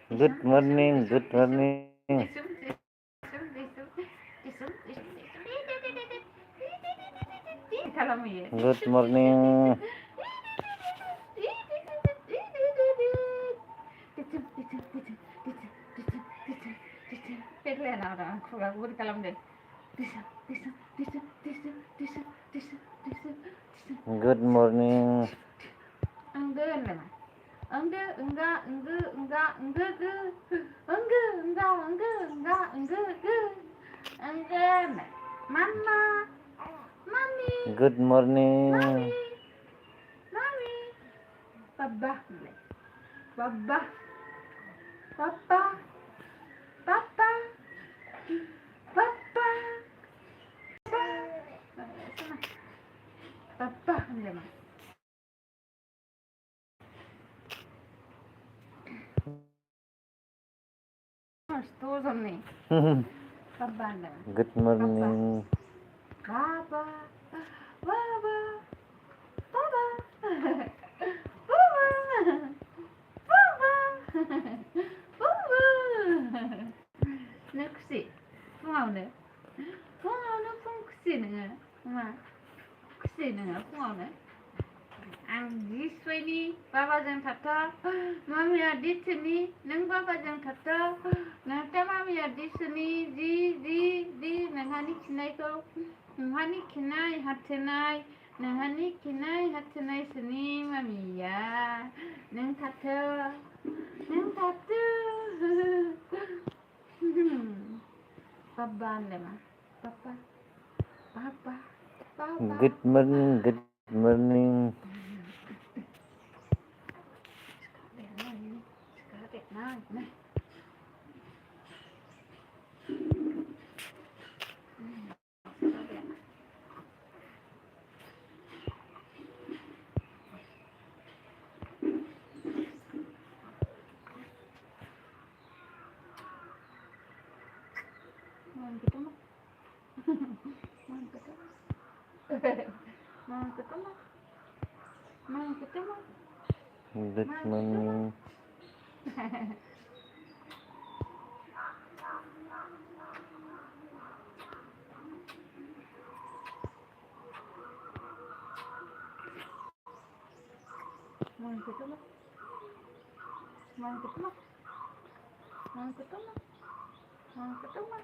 Good morning, good morning. Good morning. Good morning. Mama, mommy, Good morning. mommy, Papa, Papa, Papa, Papa, Papa, Papa, Papa, Stores on me. Papa, Good morning. Baba, Baba, Baba, Baba, Baba, Baba. Nexi, fungawne, fungawne fungsi nge, ma, fungsi nge fungawne. Anggi swini, Baba jeng tata, mami adi sini, neng Baba jeng tata, nata mami adi sini, di, neng hani kinai ko, neng hani kinai hatenai, neng hani kinai hatenai sini, mami ya, neng tata, neng tata. Papa lema, papa, papa, papa. Good morning, good morning. Mau ketemu? Mau ketemu? Mau ketemu? Mau ketemu? Good morning. Mau ketemu? Mau ketemu? Mau ketemu? Mau ketemu?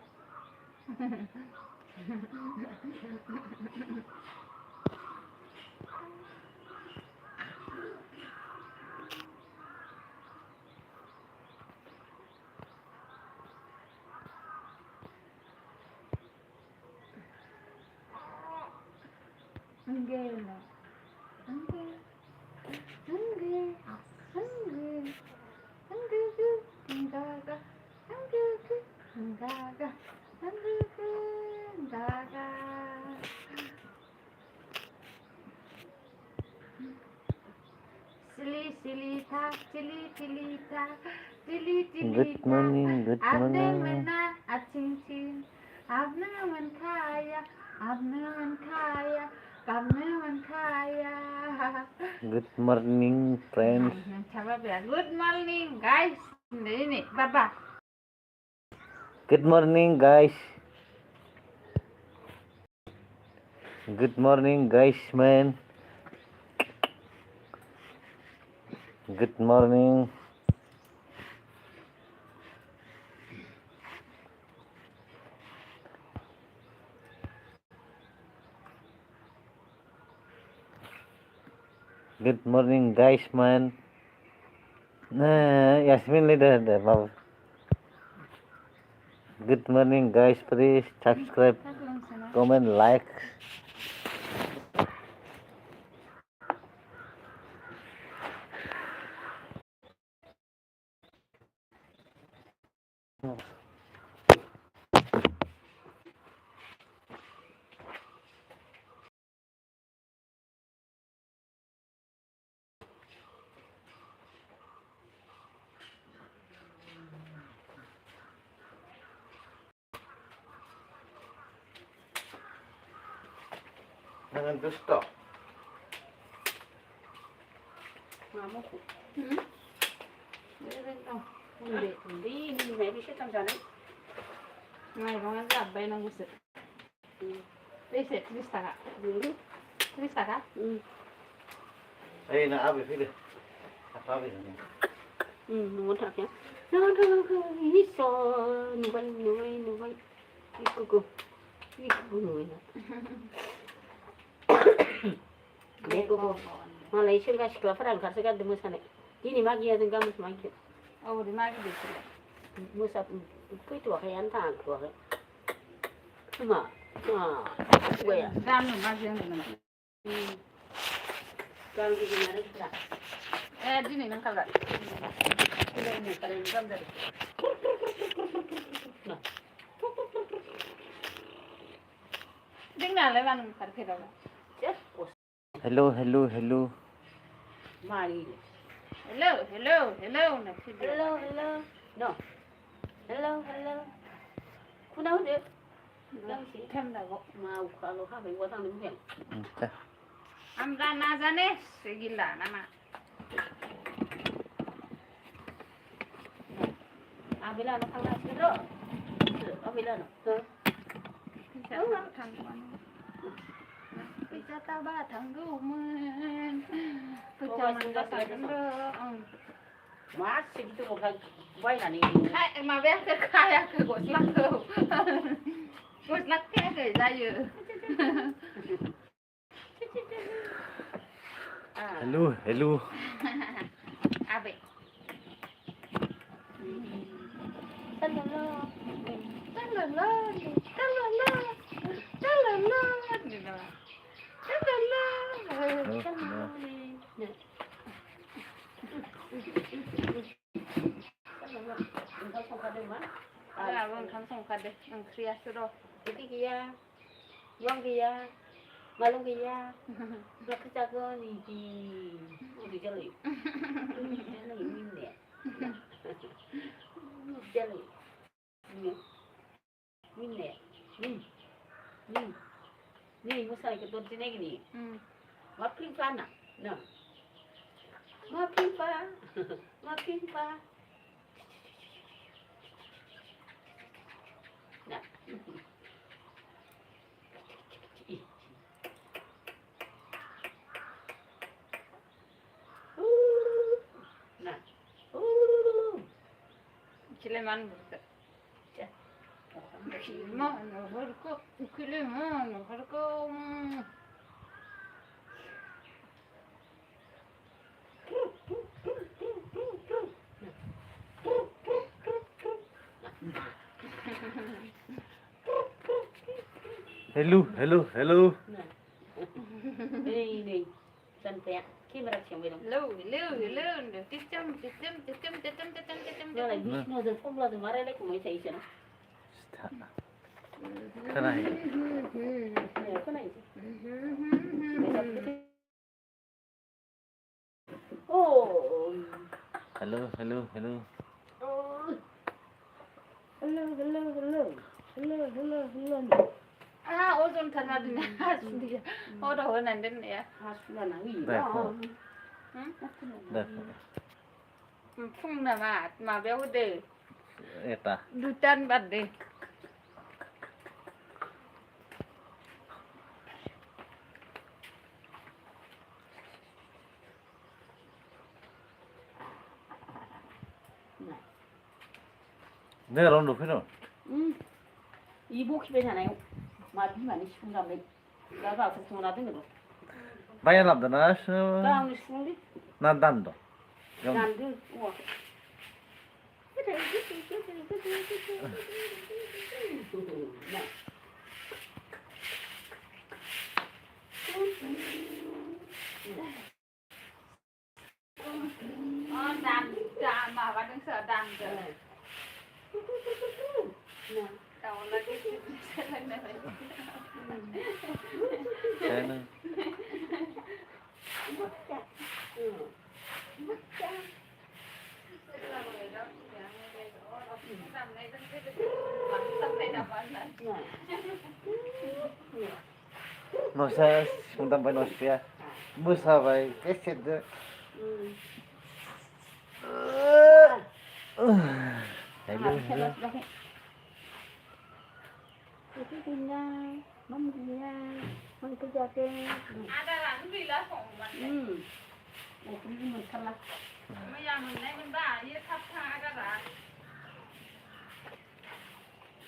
Enggak lah. Enggak. Enggak. Enggak. Enggak. Enggak. Enggak. Enggak. Silita, silita, Good morning, good morning. Abnemen acincin, abnemen kaya, abnemen kaya, abnemen kaya. Good morning, friends. Coba bilang good morning guys. Ini Baba. Good morning, guys. Good morning, guys, man. Good morning. Good morning, guys, man. Nah, Yasmin leader ada, Bab. Good morning, guys. Please subscribe, comment, like. Jangan dusta. Mamaku. Dia rentang. Undi ini maybe setan sana. माइरङा जाबायनांगौसो बेसे 30 थाखा 30 थाखा Ê, nó áo về phía đi. Áo về rồi. Nunggu tak ya? Nunggu iso nunggu iku nunggu. Beko malai singga sekolah perang karena kan demo sana. Ini magi ya dengan mus magi. oh di magi betul Musa pui tua kayak antang tua kayak. Cuma, gue ya. dan magi yang mana Kalau gimana kita? di ni nang kalau Ini kalian kan dari. Nah, tinggal lewan parkir apa just pos. Hello, hello, hello. Mari. hello nak Hello. No. Hello. Kuna udah. kan dah kok Mau kalau habis watang di mungkin. Entah. আমরা না জানে সেগিলা না না Ambil anak tangga siro. Ambil anak. Pizza taba tanggu men. Pizza manda tanggu. Mas segitu bukan baik nih. Hai mà bé cái khai cái gột lắc cơ. Gột lắc cái gửi ra giờ. Hello, hello. Abe. Là vâng khám xong cả đấy, đừng khía số đâu. Jadi kia, yang kia, malu kia, berak jago ni di, di jeli, jeli minyak, jeli, minyak, ni musai ke turun sini gini, makin panas, no, makin pa. Nah. Nah. Cileman buka. Cileman, harga, cileman, harga. Hello. Ini, sampai kamera siang belum. Hello, Titem. Dia lagi mau telepon belum marah lagi mau saya isi. Kenapa? Ya, kenapa? Oh. Hello. Hello. Ah, ozon tanah dunia asli. Orang orang nanti ya. Hasulah nawi. Dah. Phung nama, mà béo đê. Eta. Dutan bad đê. 내가 런도 필요. Ibu kebenaran ayo. Mati mana sih pun kami. Gak apa semua nanti nggak. Bayar labda nas. Kau nih sih. Nadando. Nanti, wah. Oh, đàn mà bạn đừng sợ đàn rồi. Cậu lagi sẽ lên đây. Saya Nossa, não dá para nós ver. Moça vai, que cedo. Terus lagi. Itu tinggal membuat mengerjakan. Ada lah, itu bila sombong. Oh, ini masalah. ไม่อยากมันได้มันบ้าเยอะทับทางกันละ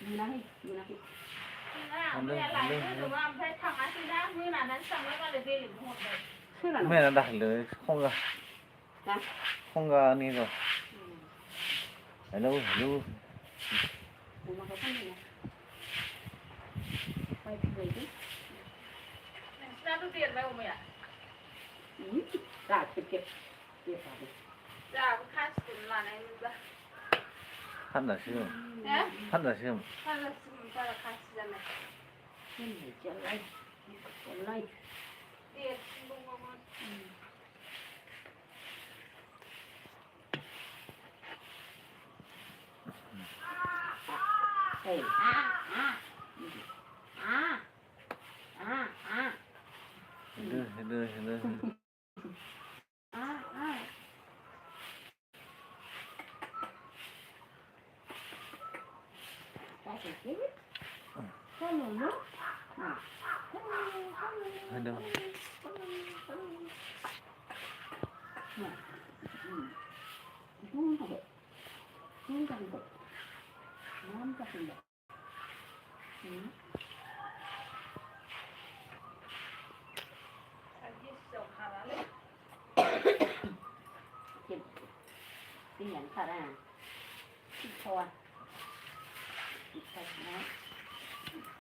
Menarik. ไม่อะไรหรือว่าใช้ทางอาชีพได้เมื่อนั้นสั่งแล้วก็เลยเรียนหมดเลย Sudah. แม่น่ะได้เลยห้องก็ Nah. ห้องก็นี่ก็ฮัลโหล Rumah kapan ya? Baik lagi. น่าดูเรียนไปผมอ่ะ Tak cepet. Dia tadi. จ้าค่าสุนละไหนมันบ้า พันน่ะชื่อ เอ๊ะ พันน่ะชื่อ ค่าละสุนค่าละค่าสุนละ Ini jalan. Jalan. เรียนลงมา Hey. Hello. Hello. Tin nhắn thật à? Thôi. Thôi.